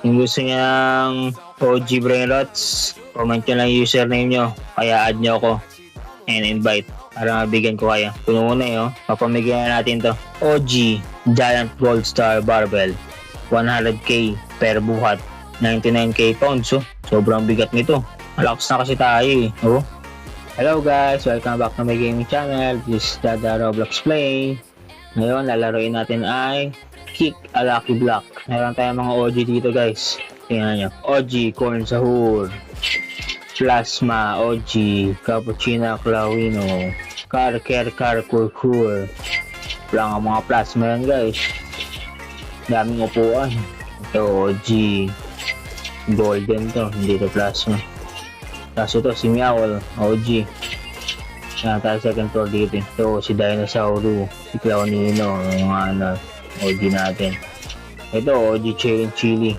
Kung gusto niyang OG Brainrots, comment nyo lang yung username nyo. Kaya add nyo ako and invite para mabigyan ko kayo. Puno na eh, oh. Papamigyan na natin to. OG Giant Gold Star Barbell. 100k per buhat. 99k pounds, oh. Sobrang bigat nito. Malakas na kasi tayo eh. Oh. Hello guys, welcome back to my gaming channel. This is Dada Roblox Play. Ngayon, lalaroin natin ay Kick a Lucky Block. Meron tayong mga OG dito guys. Tingnan nyo. OG Corn Sahur, Plasma OG, Cappuccino Clawino, Karker Kurkur. Wala nga mga plasma yan guys. Daming upuan. Ito OG Golden to, hindi to plasma. Kaso to si Meowl OG. Yan tayo second floor dito. Ito si Dinosauru, si Clownino, mga OG natin. Ito OG Chili.